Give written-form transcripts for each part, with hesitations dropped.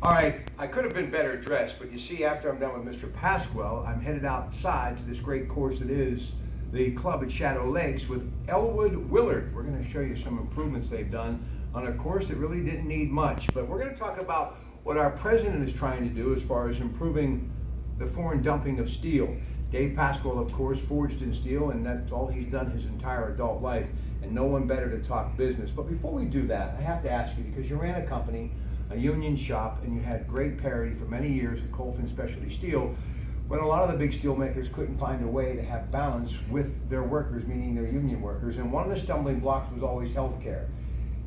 All right, I could have been better dressed, but you see, after I'm done with Mr. Pasquale, I'm headed outside to this great course that is the club at Shadow Lakes with Elwood Willard. We're going to show you some improvements they've done on a course that really didn't need much. But we're going to talk about what our president is trying to do as far as improving the foreign dumping of steel. Dave Pasquale, of course, forged in steel, and that's all he's done his entire adult life, and no one better to talk business. But before we do that, I have to ask you, because you ran a company, a union shop, and you had great parity for many years at Colfin Specialty Steel, when a lot of the big steel makers couldn't find a way to have balance with their workers, meaning their union workers, and one of the stumbling blocks was always healthcare.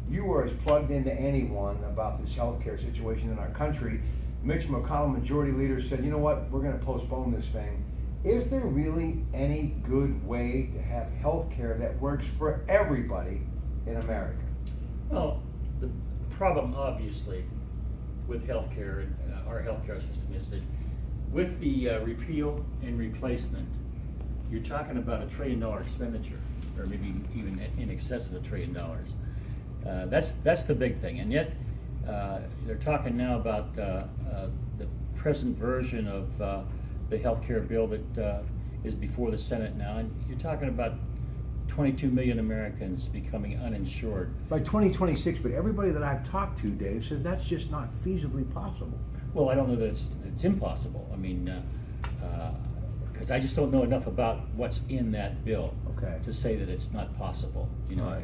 You were as plugged into anyone about this healthcare situation in our country. Mitch McConnell, majority leader, said, you know what, we're going to postpone this thing. Is there really any good way to have healthcare that works for everybody in America? Well, the problem, obviously, with healthcare, our healthcare system, is that with the repeal and replacement, you're talking about $1 trillion expenditure, or maybe even in excess of $1 trillion. That's the big thing, and yet they're talking now about the present version of the healthcare bill that is before the Senate now, and you're talking about 22 million Americans becoming uninsured. By 2026, but everybody that I've talked to, Dave, says that's just not feasibly possible. Well, I don't know that it's impossible. I mean, because I just don't know enough about what's in that bill to say that it's not possible. You know,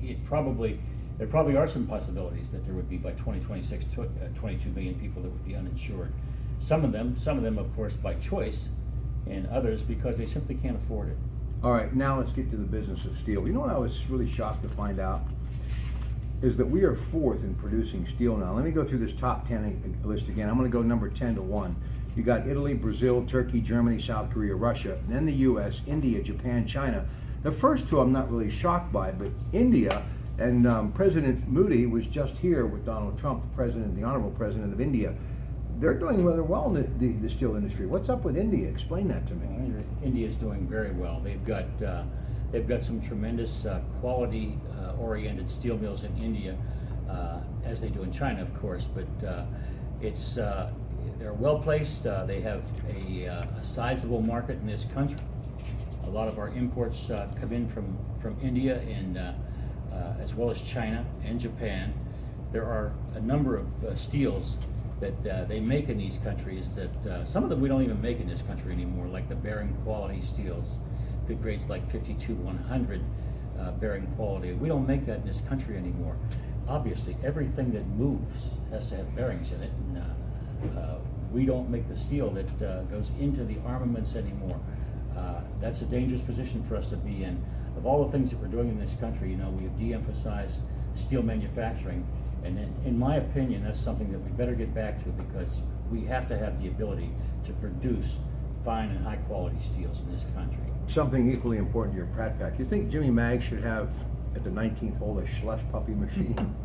there probably are some possibilities that there would be by 2026 22 million people that would be uninsured. Some of them, of course, by choice, and others because they simply can't afford it. All right, now let's get to the business of steel. You know what I was really shocked to find out? Is that we are fourth in producing steel now. Let me go through this top 10 list again. I'm going to go number 10 to 1. You got Italy, Brazil, Turkey, Germany, South Korea, Russia, and then the US, India, Japan, China. The first two I'm not really shocked by, but India, and President Modi was just here with Donald Trump, the president, the honorable president of India. They're doing rather well in the steel industry. What's up with India? Explain that to me. India is doing very well. They've got some tremendous quality-oriented steel mills in India, as they do in China, of course. But they're well placed. They have a sizable market in this country. A lot of our imports come in from India and as well as China and Japan. There are a number of steels that they make in these countries that some of them we don't even make in this country anymore, like the bearing quality steels, the grades like 52-100 bearing quality. We don't make that in this country anymore. Obviously, everything that moves has to have bearings in it, and we don't make the steel that goes into the armaments anymore. That's a dangerous position for us to be in. Of all the things that we're doing in this country, you know, we have de-emphasized steel manufacturing. And in my opinion, that's something that we better get back to, because we have to have the ability to produce fine and high quality steels in this country. Something equally important to your Pratt pack. You think Jimmy Mag should have, at the 19th hole, a slush puppy machine?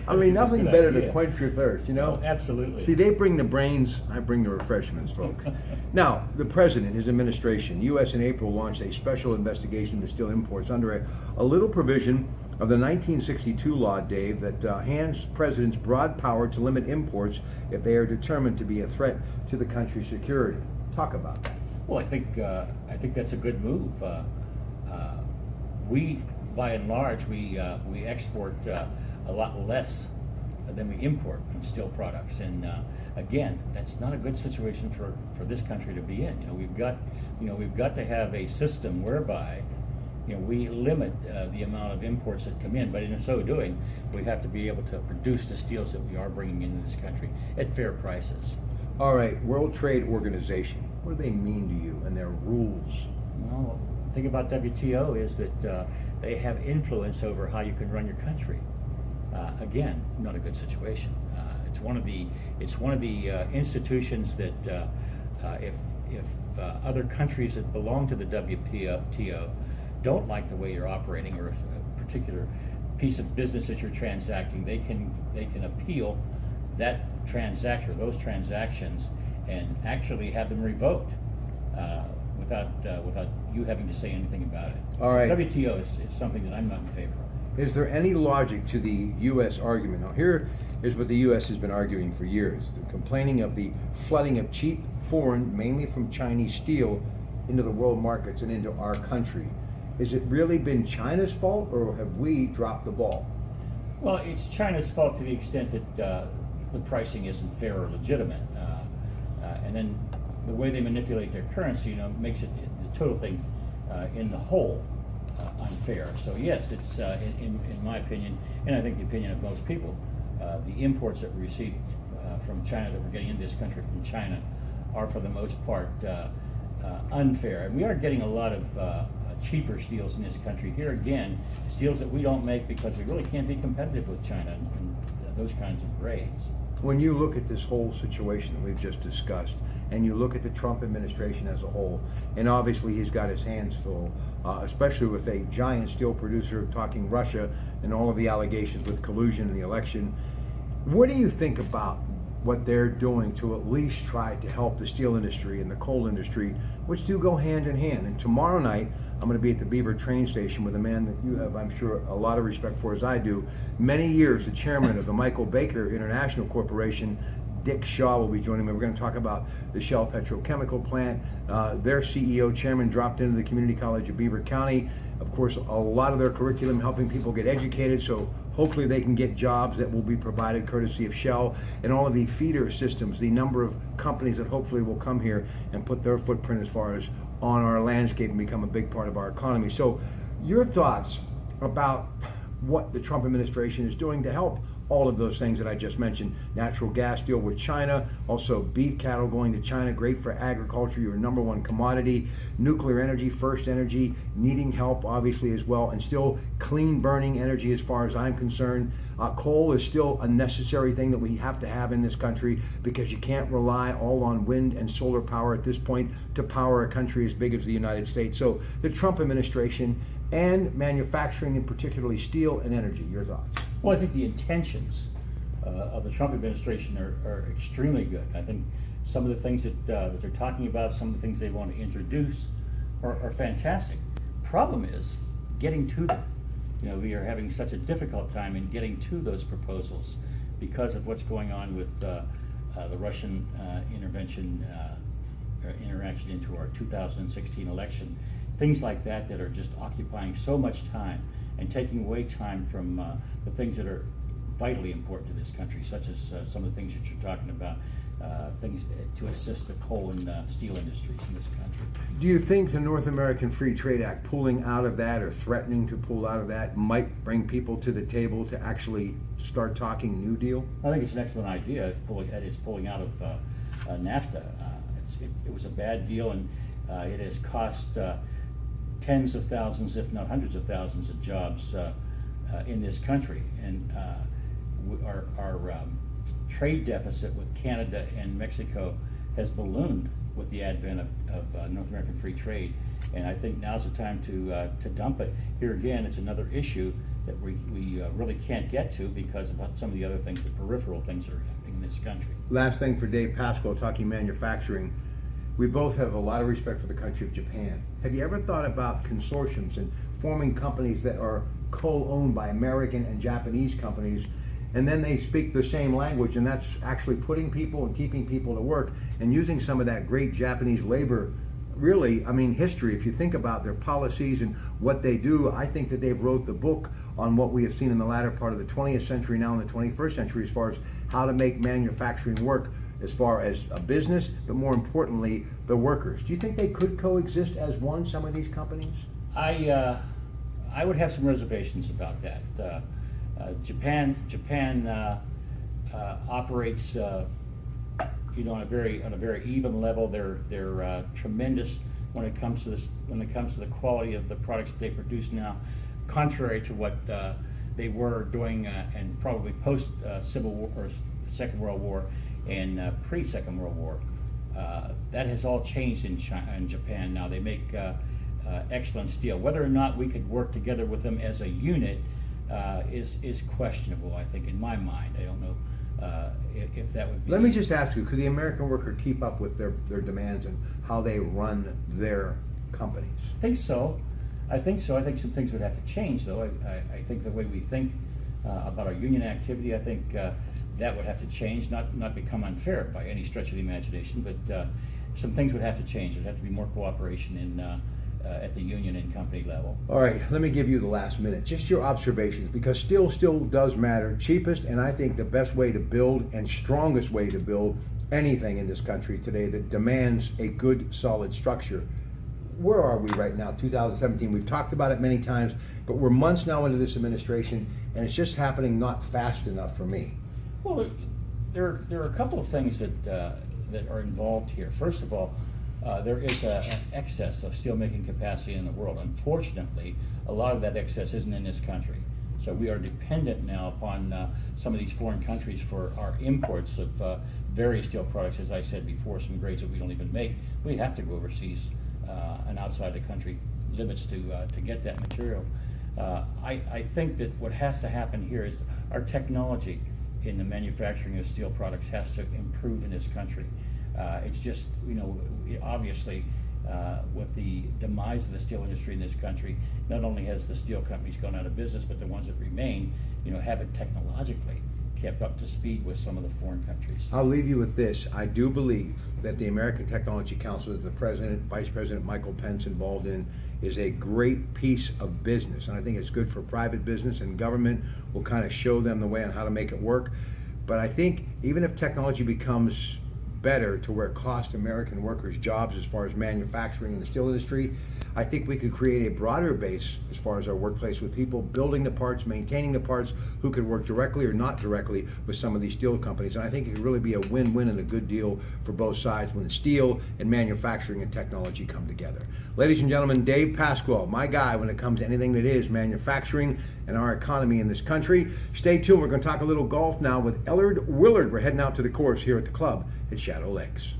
I mean, nothing better to quench your thirst, you know? Oh, absolutely. See, they bring the brains, I bring the refreshments, folks. Now, the president, his administration, U.S. in April launched a special investigation into steel imports under a little provision of the 1962 law, Dave, that hands presidents broad power to limit imports if they are determined to be a threat to the country's security. Talk about that. Well, I think that's a good move. We, by and large, we export a lot less than we import in steel products, and again, that's not a good situation for this country to be in. We've got to have a system whereby we limit the amount of imports that come in, but in so doing, we have to be able to produce the steels that we are bringing into this country at fair prices. All right, World Trade Organization. What do they mean to you and their rules? Well, the thing about WTO is that they have influence over how you can run your country. Again, not a good situation. It's one of the institutions that if other countries that belong to the WTO don't like the way you're operating, or a particular piece of business that you're transacting, they can appeal that transaction, or those transactions, and actually have them revoked without you having to say anything about it. All right. So WTO is something that I'm not in favor of. Is there any logic to the U.S. argument? Now, here is what the U.S. has been arguing for years. They're complaining of the flooding of cheap foreign, mainly from Chinese steel, into the world markets and into our country. Has it really been China's fault, or have we dropped the ball? Well, it's China's fault to the extent that the pricing isn't fair or legitimate. And then the way they manipulate their currency, makes it the total thing in the whole unfair. So yes, it's in my opinion, and I think the opinion of most people, the imports that we receive from China, that we're getting into this country from China, are for the most part unfair. And we are getting a lot of cheaper steels in this country. Here again, steels that we don't make because we really can't be competitive with China and those kinds of grades. When you look at this whole situation that we've just discussed, and you look at the Trump administration as a whole, and obviously he's got his hands full, especially with a giant steel producer talking Russia and all of the allegations with collusion in the election, what do you think about what they're doing to at least try to help the steel industry and the coal industry, which do go hand in hand? And tomorrow night, I'm going to be at the Beaver train station with a man that you have, I'm sure, a lot of respect for, as I do. Many years, the chairman of the Michael Baker International Corporation, Dick Shaw, will be joining me. We're going to talk about the Shell petrochemical plant. Their CEO, chairman, dropped into the Community College of Beaver County. Of course, a lot of their curriculum helping people get educated, so hopefully they can get jobs that will be provided courtesy of Shell, and all of the feeder systems, the number of companies that hopefully will come here and put their footprint as far as on our landscape and become a big part of our economy. So your thoughts about what the Trump administration is doing to help all of those things that I just mentioned. Natural gas deal with China, also beef cattle going to China, great for agriculture, your number one commodity. Nuclear energy, First Energy, needing help obviously as well, and still clean burning energy as far as I'm concerned. Coal is still a necessary thing that we have to have in this country, because you can't rely all on wind and solar power at this point to power a country as big as the United States. So the Trump administration and manufacturing, and particularly steel and energy, your thoughts? Well, I think the intentions of the Trump administration are extremely good. I think some of the things that they're talking about, some of the things they want to introduce are fantastic. Problem is getting to them. We are having such a difficult time in getting to those proposals because of what's going on with the Russian intervention or interaction into our 2016 election. Things like that are just occupying so much time and taking away time from the things that are vitally important to this country, such as some of the things that you're talking about, things to assist the coal and steel industries in this country. Do you think the North American Free Trade Act, pulling out of that or threatening to pull out of that, might bring people to the table to actually start talking New Deal? I think it's an excellent idea. It's pulling out of NAFTA. It was a bad deal, and it has cost tens of thousands, if not hundreds of thousands, of jobs in this country. And our trade deficit with Canada and Mexico has ballooned with the advent of North American free trade. And I think now's the time to dump it. Here again, it's another issue that we really can't get to because of some of the other things, the peripheral things that are happening in this country. Last thing for Dave Pascal, talking manufacturing. We both have a lot of respect for the country of Japan. Have you ever thought about consortiums and forming companies that are co-owned by American and Japanese companies, and then they speak the same language, and that's actually putting people and keeping people to work and using some of that great Japanese labor? Really, I mean, history, if you think about their policies and what they do, I think that they've wrote the book on what we have seen in the latter part of the 20th century, now in the 21st century, as far as how to make manufacturing work, as far as a business, but more importantly, the workers. Do you think they could coexist as one, some of these companies? I would have some reservations about that. Japan operates on a very even level. They're tremendous when it comes to the quality of the products that they produce now, contrary to what they were doing and probably post Civil War or Second World War and pre-Second World War. That has all changed in China and Japan now. They make excellent steel. Whether or not we could work together with them as a unit is questionable, I think, in my mind. I don't know if that would be... Let me just ask you, could the American worker keep up with their demands and how they run their companies? I think so. I think so. I think some things would have to change, though. I think the way we think about our union activity, I think that would have to change, not become unfair by any stretch of the imagination, but some things would have to change. There'd have to be more cooperation at the union and company level. All right, let me give you the last minute. Just your observations, because steel still does matter. Cheapest and I think the best way to build and strongest way to build anything in this country today that demands a good, solid structure. Where are we right now, 2017? We've talked about it many times, but we're months now into this administration, and it's just happening not fast enough for me. Well, there are a couple of things that are involved here. First of all, there is an excess of steelmaking capacity in the world. Unfortunately, a lot of that excess isn't in this country. So we are dependent now upon some of these foreign countries for our imports of various steel products. As I said before, some grades that we don't even make. We have to go overseas and outside the country limits to get that material. I think that what has to happen here is our technology in the manufacturing of steel products has to improve in this country. It's just, obviously, with the demise of the steel industry in this country, not only has the steel companies gone out of business, but the ones that remain, haven't technologically kept up to speed with some of the foreign countries. I'll leave you with this. I do believe that the American Technology Council that the President, Vice President Michael Pence involved in is a great piece of business. And I think it's good for private business, and government will kind of show them the way on how to make it work. But I think even if technology becomes better to where it costs American workers jobs as far as manufacturing in the steel industry, I think we could create a broader base as far as our workplace with people building the parts, maintaining the parts, who could work directly or not directly with some of these steel companies. And I think it could really be a win-win and a good deal for both sides when steel and manufacturing and technology come together. Ladies and gentlemen, Dave Pasquale, my guy when it comes to anything that is manufacturing and our economy in this country. Stay tuned. We're going to talk a little golf now with Ellard Willard. We're heading out to the course here at the club at Shadow Lakes.